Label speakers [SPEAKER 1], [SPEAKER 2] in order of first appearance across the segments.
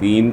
[SPEAKER 1] 3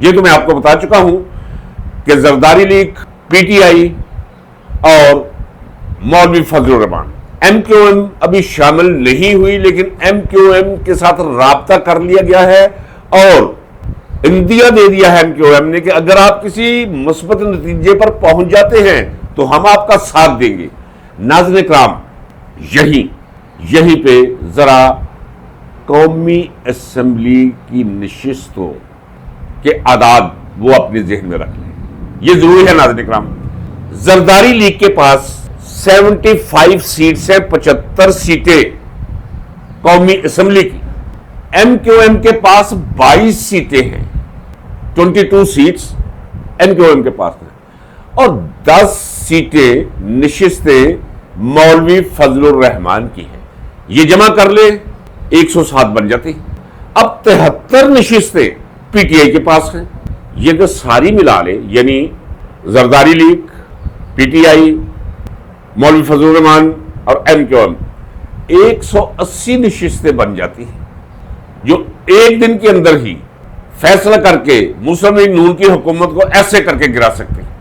[SPEAKER 1] یہ تو میں آپ کو بتا چکا ہوں کہ Zardari league, P T I اور مولوی فضل الرحمان، ایم کیو ایم ابھی شامل نہیں ہوئی، لیکن ایم کیو ایم کے ساتھ رابطہ کر لیا گیا ہے اور اندیا دے دیا ہے ایم کیو ایم نے کہ اگر آپ کسی مثبت نتیجے پر پہنچ جاتے ہیں تو ہم آپ کا ساتھ دیں گے۔ ناظرین کرام، یہیں پہ ذرا قومی اسمبلی کی نشستوں کے اعداد وہ اپنے ذہن میں رکھ لیں، یہ ضروری ہے۔ ناظرین کرام، زرداری لیگ کے پاس 75 سیٹس ہیں، 75 سیٹیں قومی اسمبلی کی۔ ایم کیو ایم کے پاس 22 سیٹیں ہیں، 22 سیٹس ایم کیو ایم کے پاس ہیں، اور 10 سیٹیں نشستیں مولوی فضل الرحمان کی ہیں۔ یہ جمع کر لے 107 بن جاتی۔ اب 73 نشستیں پی ٹی آئی کے پاس ہیں۔ یہ جو ساری ملا لے، یعنی Zardari league, P T I, مولوی فضل الرحمان اور ایم کیو ایم، 180 نشستیں بن جاتی ہیں، جو ایک دن کے اندر ہی فیصلہ کر کے مسلم لیگ نون کی حکومت کو ایسے کر کے گرا سکتے ہیں۔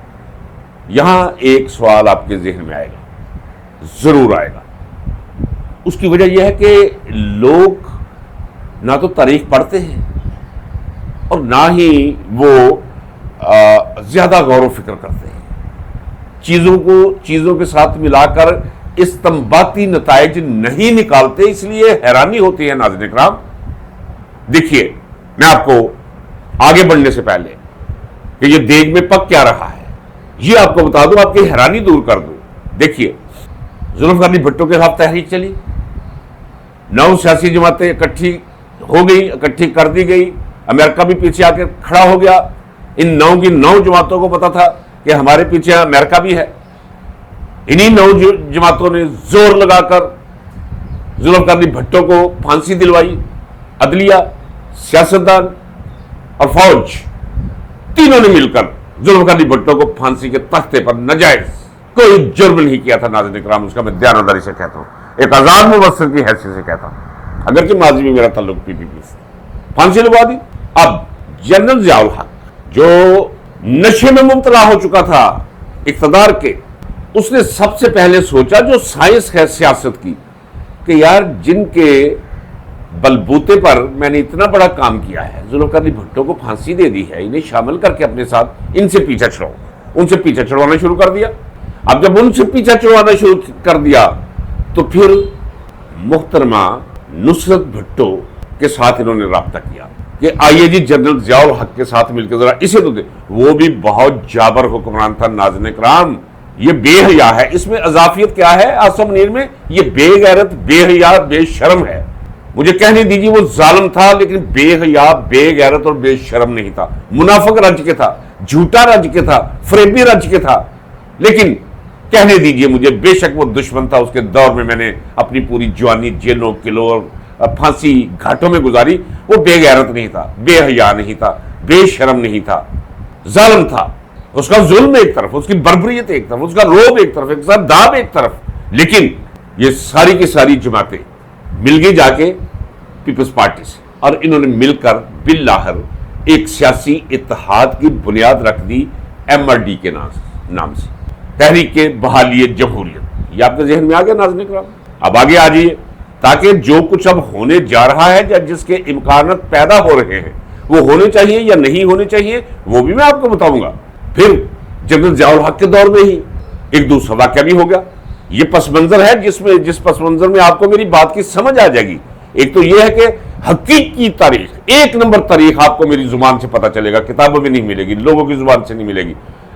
[SPEAKER 1] یہاں ایک سوال آپ کے ذہن میں آئے گا، ضرور آئے گا۔ اس کی وجہ یہ ہے کہ لوگ نہ تو تاریخ پڑھتے ہیں اور نہ ہی وہ زیادہ غور و فکر کرتے ہیں، چیزوں کے ساتھ ملا کر استنباطی نتائج نہیں نکالتے، اس لیے حیرانی ہوتی ہے۔ ناظرین کرام، دیکھیے، میں آپ کو آگے بڑھنے سے پہلے کہ یہ دیگ میں پک کیا رہا ہے یہ آپ کو بتا دوں، آپ کی حیرانی دور کر دوں۔ دیکھیے، ذوالفقار علی بھٹو کے خلاف تحریک چلی، 9 سیاسی جماعتیں اکٹھی ہو گئی، اکٹھی کر دی گئی، امریکہ بھی پیچھے آ کے کھڑا ہو گیا۔ ان 9 کی 9 جماعتوں کو پتا تھا کہ ہمارے پیچھے امریکہ بھی ہے۔ انہی 9 جماعتوں نے زور لگا کر ذوالفقار علی بھٹو کو پھانسی دلوائی۔ عدلیہ، سیاستدان اور فوج تینوں نے مل کر ذوالفقار علی بھٹو کو پھانسی کے تختے پر ناجائز کوئی جرم نہیں کیا تھا۔ ناظرین کرام، اس کا میں دیانتداری سے کہتا ہوں، ایک آزاد مبصر کی حیثیت سے کہتا ہوں، اگرچہ ماضی میں میرا تعلق پی پی پی سے، پھانسی لگوا دی۔ اب جنرل ضیاء الحق جو نشے میں مبتلا ہو چکا تھا اقتدار کے، اس نے سب سے پہلے سوچا، جو سائنس ہے سیاست کی، کہ یار جن کے بلبوتے پر میں نے اتنا بڑا کام کیا ہے، ذوالفقار علی بھٹو کو پھانسی دے دی ہے، انہیں شامل کر کے اپنے ساتھ ان سے پیچھا چھڑاؤ، ان سے پیچھا چھڑوانا شروع کر دیا۔ اب جب ان سے پیچھا چھڑوانا شروع کر دیا تو پھر محترمہ نصرت بھٹو کے ساتھ انہوں نے رابطہ کیا کہ آئیے جی جنرل ضیاء الحق کے ساتھ مل کے ذرا اسے تو دے۔ وہ بھی بہت جابر حکمران تھا۔ ناظرین کرام، یہ بے حیا ہے، اس میں اضافیت کیا ہے آصف منیر میں؟ یہ بے غیرت، بے حیا، بے شرم ہے۔ مجھے کہنے دیجیے وہ ظالم تھا، لیکن بے حیا، بے غیرت اور بے شرم نہیں تھا۔ منافق رج کے تھا، جھوٹا رج کے تھا، فریبی رج کے تھا، لیکن کہنے دیجیے مجھے، بے شک وہ دشمن تھا۔ اس کے دور میں میں نے اپنی پوری جوانی جیلوں، قلعوں اور پھانسی گھاٹوں میں گزاری۔ وہ بے غیرت نہیں تھا، بے حیا نہیں تھا، بے شرم نہیں تھا، ظالم تھا۔ اس کا ظلم ایک طرف، اس کی بربریت ایک طرف، اس کا روب ایک طرف، ایک داب ایک طرف، لیکن یہ ساری کی ساری جماعتیں مل گئی جا کے پیپلز پارٹی سے، اور انہوں نے مل کر بالآخر ایک سیاسی اتحاد کی بنیاد رکھ دی ایم آر ڈی کے نام سے، تحریک بحالی جمہوریت۔ یہ آپ کے ذہن میں آ گیا ناظرین کرام؟ اب آگے آ جائیے، تاکہ جو کچھ اب ہونے جا رہا ہے یا جس کے امکانات پیدا ہو رہے ہیں وہ ہونے چاہیے یا نہیں ہونے چاہیے، وہ بھی میں آپ کو بتاؤں گا۔ پھر جنرل ضیاء الحق کے دور میں ہی ایک دوسرا واقعہ بھی ہو گیا۔ یہ پس منظر ہے جس پس منظر میں آپ کو میری بات کی سمجھ آ جائے گی۔ ایک تو یہ ہے کہ حقیقی تاریخ، ایک نمبر تاریخ آپ کو میری زبان سے پتہ چلے گا، کتابوں میں نہیں ملے گی، لوگوں کی زبان سے نہیں ملے گی۔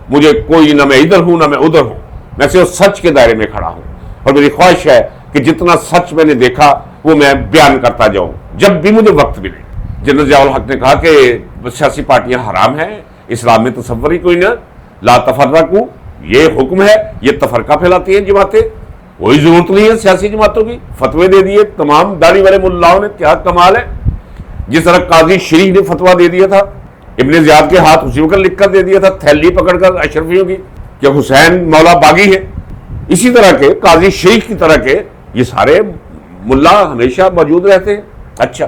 [SPEAKER 1] مجھے کوئی، نہ میں ادھر ہوں نہ میں ادھر ہوں، میں صرف سچ کے دائرے میں کھڑا ہوں، اور میری خواہش ہے کہ جتنا سچ میں نے دیکھا وہ میں بیان کرتا جاؤں جب بھی مجھے وقت ملے۔ جنرل ضیاء الحق نے کہا کہ سیاسی پارٹیاں حرام ہیں، اسلام میں تصور ہی کوئی نہ، لا تفرقوا، یہ حکم ہے، یہ تفرقہ پھیلاتی ہیں جماعتیں، کوئی ضرورت نہیں ہے سیاسی جماعتوں کی۔ فتوے دے دیے تمام داڑھی والے ملاؤں نے، کیا کمال ہے۔ جس طرح قاضی شریف نے فتویٰ دے دیا تھا، ابن زیاد کے ہاتھ اسی وقت لکھ کر دے دیا تھا تھیلی پکڑ کر اشرفیوں کی کہ حسین مولا باغی ہے، اسی طرح کے قاضی شریف کی طرح کے یہ سارے ملا ہمیشہ موجود رہتے ہیں۔ اچھا،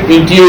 [SPEAKER 1] PTI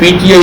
[SPEAKER 1] PTI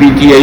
[SPEAKER 1] PTI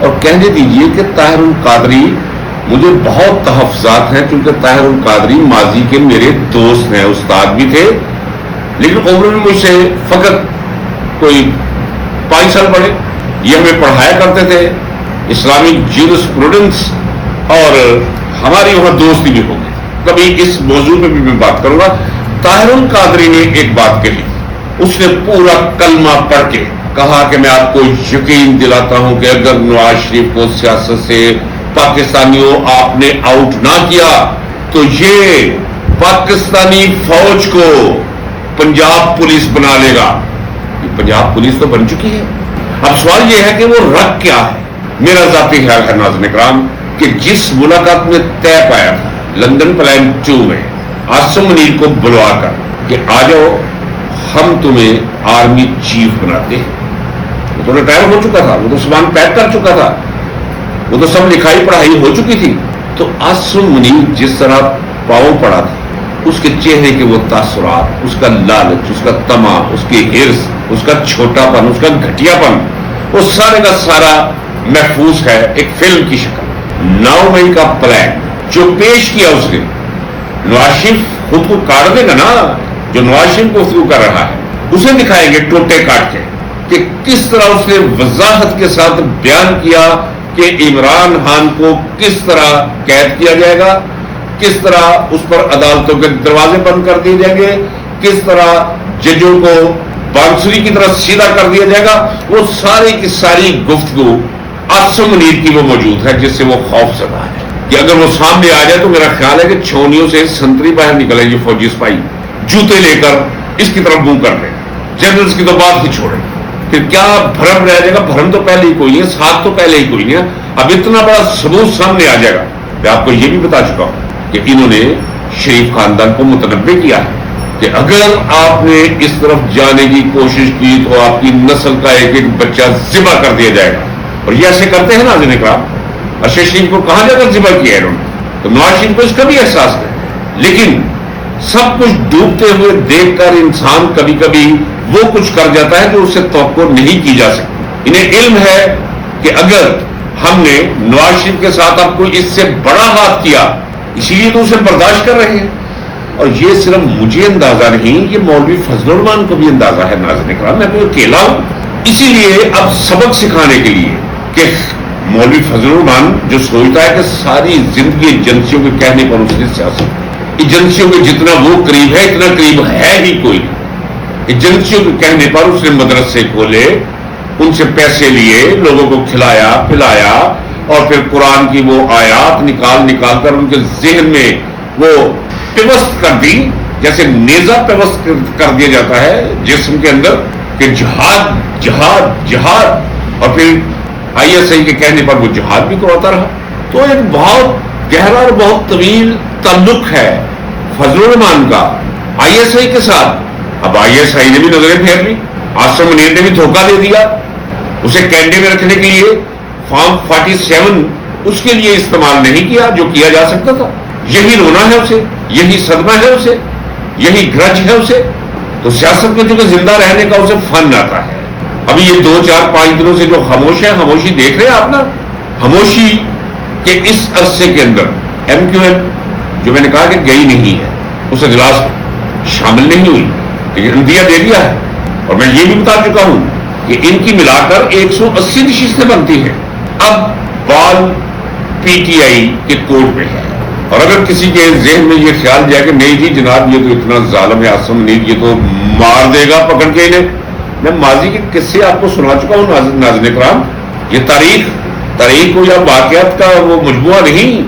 [SPEAKER 1] اور کہنے دیجئے کہ طاہر القادری مجھے بہت تحفظات ہیں، کیونکہ طاہر القادری ماضی کے میرے دوست ہیں، استاد بھی تھے، لیکن عمر میں مجھ سے فقط کوئی 5 سال بڑے. یہ ہمیں پڑھایا کرتے تھے اسلامک جیورسپروڈنس، اور ہماری وہاں دوستی بھی ہوگی. کبھی اس موضوع پہ بھی میں بات کروں گا. طاہر القادری نے ایک بات کہی، اس نے پورا کلمہ پڑھ کے کہا کہ میں آپ کو یقین دلاتا ہوں کہ اگر نواز شریف کو سیاست سے پاکستانیوں آپ نے آؤٹ نہ کیا تو یہ پاکستانی فوج کو پنجاب پولیس بنا لے گا. یہ پنجاب پولیس تو بن چکی ہے. اب سوال یہ ہے کہ وہ رکھ کیا ہے. میرا ذاتی خیال ہے ناظرین اکرام کہ جس ملاقات میں طے پایا تھا لندن پلان 2 میں عاصم منیر کو بلوا کر کہ آ جاؤ ہم تمہیں آرمی چیف بناتے ہیں، وہ تو ریٹائر ہو چکا تھا، وہ تو سامان پیک کر چکا تھا، وہ تو سب لکھائی پڑھائی ہو چکی تھی. تو عاصم منیر جس طرح پاؤں پڑا تھا، اس کے چہرے کے وہ تاثرات، اس کا لالچ، اس کا طمع، اس کی ہرس، اس کا چھوٹا پن، اس کا گھٹیا پن، وہ سارے کا سارا محفوظ ہے ایک فلم کی شکل. 9 مئی کا پلان جو پیش کیا اس نے، نواز شریف خود کو کاٹ دے گا نا، جو نواز شریف گفتگو کر رہا ہے اسے دکھائیں گے ٹوٹے کاٹ کے کہ کس طرح اس نے وضاحت کے ساتھ بیان کیا کہ عمران خان کو کس طرح قید کیا جائے گا، کس طرح اس پر عدالتوں کے دروازے بند کر دیے جائیں گے، کس طرح ججوں کو بانسری کی طرح سیدھا کر دیا جائے گا. وہ ساری کی ساری گفتگو عاصم منیر کی وہ موجود ہے جس سے وہ خوف زدہ ہے کہ اگر وہ سامنے آ جائے تو میرا خیال ہے کہ چھونیوں سے سنتری باہر نکلے گی فوجی سپاہی، جوتے لے کر اس کی طرف منہ کر دیں. جنرلز کی تو بات ہی چھوڑیں، پھر کیا بھرم رہ جائے گا. بھرم تو پہلے ہی کوئی نہیں ہے، ساتھ تو پہلے ہی کوئی نہیں ہے. اب اتنا بڑا ثبوت سامنے آ جائے گا. میں آپ کو یہ بھی بتا چکا ہوں کہ انہوں نے شریف خاندان کو متنبع کیا ہے کہ اگر آپ نے اس طرف جانے کی کوشش کی تو آپ کی نسل کا ایک ایک بچہ ذبح کر دیا جائے گا. اور یہ ایسے کرتے ہیں ناظرین اکرام. ارشد شریف کو کہاں جا کر ذبح کیا ہے انہوں نے، تو نواز شریف کو اس کا بھی احساس ہے. لیکن سب کچھ ڈوبتے ہوئے دیکھ کر انسان کبھی کبھی وہ کچھ کر جاتا ہے جو اس سے توقع نہیں کی جا سکتی. انہیں علم ہے کہ اگر ہم نے نواز شریف کے ساتھ اب کوئی اس سے بڑا ہاتھ کیا، اسی لیے تو اسے برداشت کر رہے ہیں. اور یہ صرف مجھے اندازہ نہیں، یہ مولوی فضل الرحمان کو بھی اندازہ ہے ناظرین اکرام. میں کوئی اکیلا ہوں. اسی لیے اب سبق سکھانے کے لیے کہ مولوی فضل الرحمان جو سوچتا ہے کہ ساری زندگی ایجنسیوں کے کہنے پر اس نے سیاست، ایجنسیوں کے جتنا وہ قریب ہے اتنا قریب ہے ہی کوئی. ایجنسیوں کے کہنے پر اس نے مدرسے کھولے، ان سے پیسے لیے، لوگوں کو کھلایا پلایا، اور پھر قرآن کی وہ آیات نکال کر ان کے ذہن میں وہ پیوست کر دی، جیسے نیزہ پیوست کر دیا جاتا ہے جسم کے اندر کہ جہاد جہاد جہاد، اور پھر ISI کے کہنے پر وہ جہاد بھی کرواتا رہا. تو ایک بہت گہرا اور بہت طویل تعلق ہے فضل الرحمان کا ISI کے ساتھ. اب ISI نے بھی نظریں پھیر لی، عاصم منیر نے بھی دھوکہ دے دیا. اسے کینڈے میں رکھنے کے لیے فارم 47 اس کے لیے استعمال نہیں کیا جو کیا جا سکتا تھا. یہی رونا ہے اسے، یہی صدمہ ہے اسے، یہی گرج ہے اسے. تو سیاست میں چونکہ زندہ رہنے کا اسے فن آتا ہے. ابھی یہ 2-4-5 دنوں سے جو خاموش ہے، خاموشی دیکھ رہے ہیں آپ نا، خاموشی کے اس عرصے کے اندر MQM جو میں نے کہا کہ گئی نہیں ہے، اس اجلاس میں شامل نہیں ہوئی، لیکن اندیا دے دیا ہے. اور میں یہ بھی بتا چکا ہوں کہ ان کی ملا کر 180 نشستیں بنتی ہیں. اب بال PTI کے کورٹ میں ہے. اور اگر کسی کے ذہن میں یہ خیال جائے کہ نہیں جی جناب یہ تو اتنا ظالم ہے عاصم منیر، یہ تو مار دے گا پکڑ کے انہیں، میں ماضی کے قصے آپ کو سنا چکا ہوں ناظرین اکرام. یہ تاریخ کو یا واقعات کا وہ مجموعہ نہیں،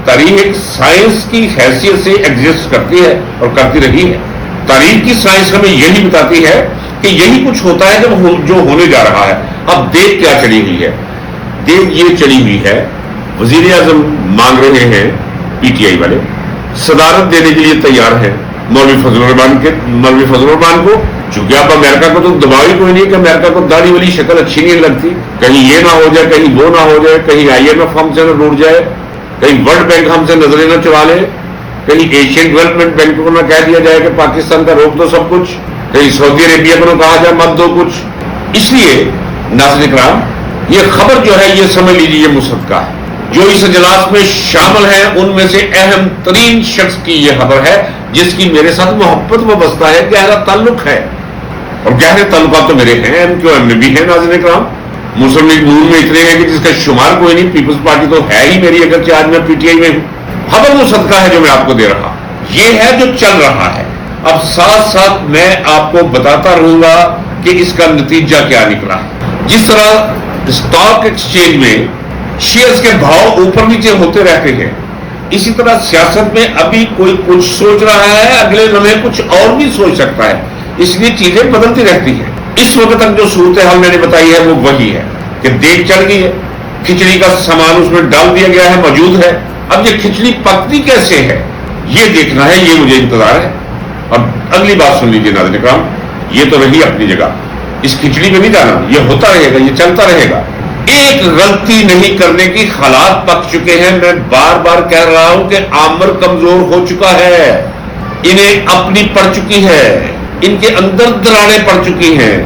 [SPEAKER 1] تاریخ ایک سائنس کی حیثیت سے ایگزسٹ کرتی ہے اور کرتی رہی ہے. تاریخ کی سائنس ہمیں یہی بتاتی ہے کہ یہی کچھ ہوتا ہے جو ہونے جا رہا ہے. اب دیکھ کیا چلی ہوئی ہے، دیکھ یہ چلی ہوئی ہے وزیر اعظم مانگ رہے ہیں PTI والے، صدارت دینے کے لیے تیار ہیں مولوی فضل الرحمان کو. چونکہ اب امریکہ کو تو دباؤ ہی کوئی نہیں کہ امریکہ کو داڑھی والی شکل اچھی نہیں لگتی. کہیں یہ نہ ہو جائے، کہیں وہ نہ ہو جائے، کہیں IMF ہم سے نہ روٹ جائے، کہیں ورلڈ بینک ہم سے نظریں نہ چرا لے، کہیں ایشین ڈیولپمنٹ بینک کو نہ کہہ دیا جائے کہ پاکستان کا روک دو سب کچھ، کہیں سعودی عربیہ کو نہ کہا جائے مت دو کچھ. اس لیے ناظرین اکرام یہ خبر جو ہے یہ سمجھ لیجیے یہ مصدقہ ہے. جو اس اجلاس میں شامل ہیں ان میں سے اہم ترین شخص کی یہ خبر ہے جس کی میرے ساتھ محبت وابستہ ہے, گہرا تعلق ہے. اور گہرے تعلقات تو میرے ہیں, ایم کیو ایم میں بھی ہیں ناظرین کرام. مسلم لیگ نون میں اتنے ہیں کہ جس کا شمار کوئی نہیں. پیپلز پارٹی تو ہے ہی میری, اگرچہ آج میں پی ٹی آئی میں ہوں. خبر مصدقہ ہے جو میں آپ کو دے رہا, یہ ہے جو چل رہا ہے. اب ساتھ ساتھ میں آپ کو بتاتا رہوں گا کہ اس کا نتیجہ کیا نکلا ہے. جس طرح اسٹاک ایکسچینج میں شیئرز کے بھاؤ اوپر نیچے ہوتے رہتے ہیں, اسی طرح سیاست میں ابھی کوئی کچھ سوچ رہا ہے, اگلے لمحے کچھ اور بھی سوچ سکتا ہے. اس لیے چیزیں بدلتی رہتی ہیں. اس وقت تک جو صورتحال میں نے بتائی ہے وہ وہی ہے کہ دیگ چل گئی ہے, کھچڑی کا سامان اس میں ڈال دیا گیا ہے, موجود ہے. اب یہ کھچڑی پکتی کیسے ہے یہ دیکھنا ہے, یہ مجھے انتظار ہے. اب اگلی بات سن لیجیے ناظرین کرام, یہ تو رہی اپنی جگہ, اس کھچڑی میں نہیں جانا, یہ ہوتا رہے گا, یہ چلتا رہے گا. ایک غلطی نہیں کرنے کی حالات پک چکے ہیں. میں بار بار کہہ رہا ہوں کہ آمر کمزور ہو چکا ہے, انہیں اپنی پڑ چکی ہے, ان کے اندر دراڑیں پڑ چکی ہیں.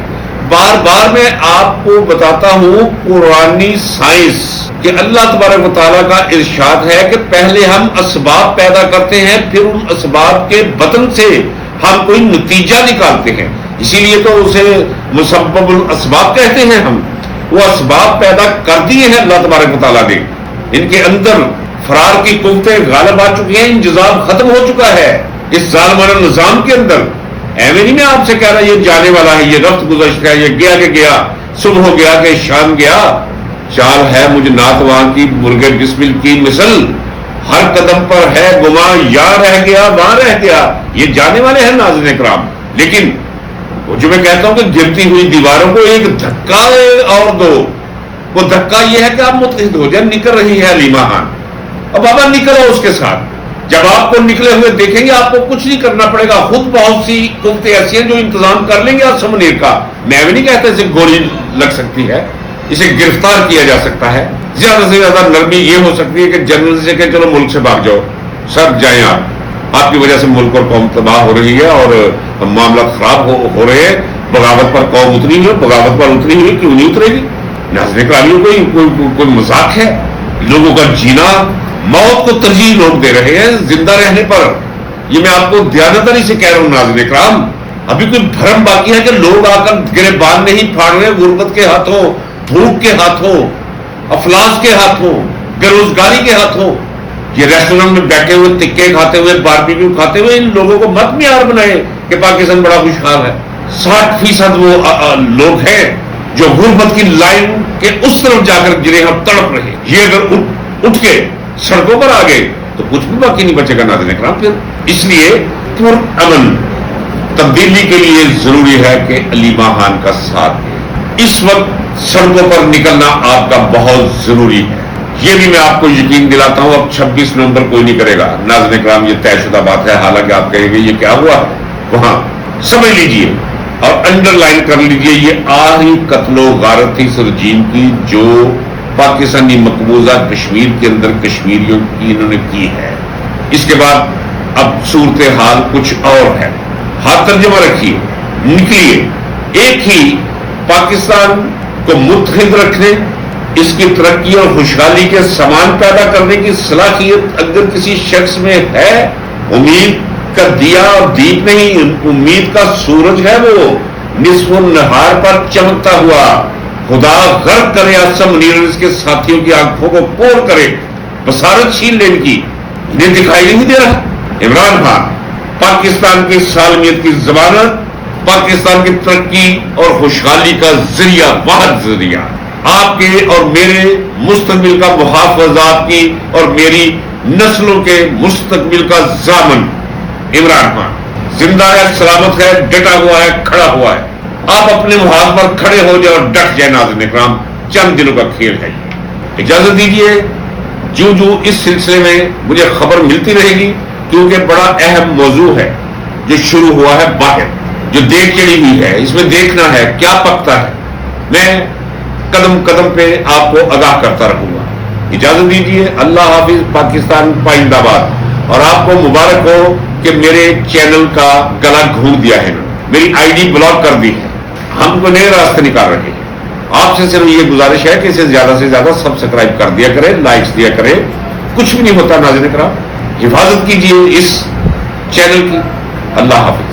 [SPEAKER 1] بار بار میں آپ کو بتاتا ہوں قرآنی سائنس کہ اللہ تبارک و تعالیٰ کا ارشاد ہے کہ پہلے ہم اسباب پیدا کرتے ہیں, پھر ان اسباب کے بطن سے ہم کوئی نتیجہ نکالتے ہیں. اسی لیے تو اسے مسبب الاسباب کہتے ہیں. ہم وہ اسباب پیدا کر دیے ہیں اللہ تبارک و تعالیٰ نے, ان کے اندر فرار کی قوتیں غالب آ چکی ہیں, انجذاب ختم ہو چکا ہے اس ظالمانہ نظام کے اندر. ایویں نہیں میں آپ سے کہہ رہا یہ جانے والا ہے, یہ رفت گزشت ہے, یہ گیا کہ گیا, صبح ہو گیا کہ شام گیا. چال ہے مجھ ناتواں کی مرغے بسمل کی مثل, ہر قدم پر ہے گما, یا رہ گیا وہاں رہ گیا. یہ جانے والے ہیں ناظرین کرام. لیکن جو میں کہتا ہوں کہ گرتی ہوئی دیواروں کو ایک دھکا اور دو, وہ دھکا یہ ہے کہ آپ متحد ہو جائیں. نکل رہی ہے علیمہ خان, اب بابا نکلو اس کے ساتھ. جب آپ کو نکلے ہوئے دیکھیں گے آپ کو کچھ نہیں کرنا پڑے گا, خود بہت سی قوتیں ایسی ہیں جو انتظام کر لیں گے آسم منیر کا. میں بھی نہیں کہتا اسے گولی لگ سکتی ہے, اسے گرفتار کیا جا سکتا ہے. زیادہ سے زیادہ نرمی یہ ہو سکتی ہے کہ جنرل سے کہ چلو ملک سے بھاگ جاؤ, سر جائیں آپ کی وجہ سے ملک اور قوم تباہ ہو رہی ہے اور معاملات خراب ہو رہے ہیں. بغاوت پر قوم اتری ہوئی, بغاوت پر اتری ہوئی, کیوں نہیں اترے گی؟ ناظرین کرام کوئی مذاق ہے؟ لوگوں کا جینا, موت کو ترجیح لوگ دے رہے ہیں زندہ رہنے پر. یہ میں آپ کو دیانتداری سے کہہ رہا ہوں ناظرین کرام. ابھی کوئی بھرم باقی ہے کہ لوگ آ کر گریبان نہیں پھاڑ رہے غربت کے ہاتھوں, بھوک کے ہاتھوں, افلاس کے ہاتھوں, بے روزگاری کے ہاتھوں. یہ ریسٹورینٹ میں بیٹھے ہوئے تکے کھاتے ہوئے, باربیکیو کھاتے ہوئے, ان لوگوں کو مت معیار بنائے کہ پاکستان بڑا خوشحال ہے. 60% وہ لوگ ہیں جو غربت کی لائن کے اس طرف جا کر گرے ہم تڑپ رہے. یہ اگر اٹھ کے سڑکوں پر آ گئے تو کچھ بھی باقی نہیں بچے گا ناظرین کرام. پھر اس لیے پرامن تبدیلی کے لیے ضروری ہے کہ علیمہ خان کا ساتھ دیں. اس وقت سڑکوں پر نکلنا آپ کا بہت ضروری ہے. یہ بھی میں آپ کو یقین دلاتا ہوں, اب 26 نومبر کوئی نہیں کرے گا ناظرین کرام, یہ طے شدہ بات ہے. حالانکہ آپ کہیں گے یہ کیا ہوا ہے, وہاں سمجھ لیجئے اور انڈر لائن کر لیجئے, یہ آخری قتل و غارت تھی اس رجیم کی جو پاکستانی مقبوضہ کشمیر کے اندر کشمیریوں کی انہوں نے کی ہے. اس کے بعد اب صورتحال کچھ اور ہے. ہاتھ ترجمہ رکھیے, نکلیے. ایک ہی پاکستان کو متحد رکھنے, اس کی ترقی اور خوشحالی کے سامان پیدا کرنے کی صلاحیت اگر کسی شخص میں ہے, امید کا دیا اور دیپ نہیں, امید کا سورج ہے وہ نصف النہار پر چمکتا ہوا. خدا غرق کرے آسم منیر اس کے ساتھیوں کی آنکھوں کو پور کرے, بصارت چھین لے ان کی. انہیں دکھائی نہیں دے رہا. عمران خان پاکستان کی سالمیت کی ضمانت, پاکستان کی ترقی اور خوشحالی کا ذریعہ, واحد ذریعہ, آپ کے اور میرے مستقبل کا محافظ, آپ کی اور میری نسلوں کے مستقبل کا ضامن عمران خان زندہ ہے, سلامت ہے, ڈٹا ہوا ہے, کھڑا ہوا ہے. آپ اپنے محاذ پر کھڑے ہو جائے اور ڈٹ جائے ناظرین اکرام. چند دنوں کا کھیل ہے. اجازت دیجیے جو اس سلسلے میں مجھے خبر ملتی رہے گی, کیونکہ بڑا اہم موضوع ہے جو شروع ہوا ہے باہر, جو دیکھ چڑی ہوئی ہے. اس میں دیکھنا ہے کیا پکتا ہے. میں قدم قدم پہ آپ کو آگاہ کرتا رہوں گا. اجازت دیجیے. اللہ حافظ. پاکستان پائندہ باد. اور آپ کو مبارک ہو کہ میرے چینل کا گلا گھونٹ دیا ہے, میری آئی ڈی بلاک کر دی ہے, ہم کو نئے راستے نکال رہے ہیں. آپ سے صرف یہ گزارش ہے کہ اسے زیادہ سے زیادہ سبسکرائب کر دیا کریں، لائکس دیا کریں، کچھ بھی نہیں ہوتا ناظرین کرام، حفاظت کیجیے اس چینل کی۔ اللہ حافظ۔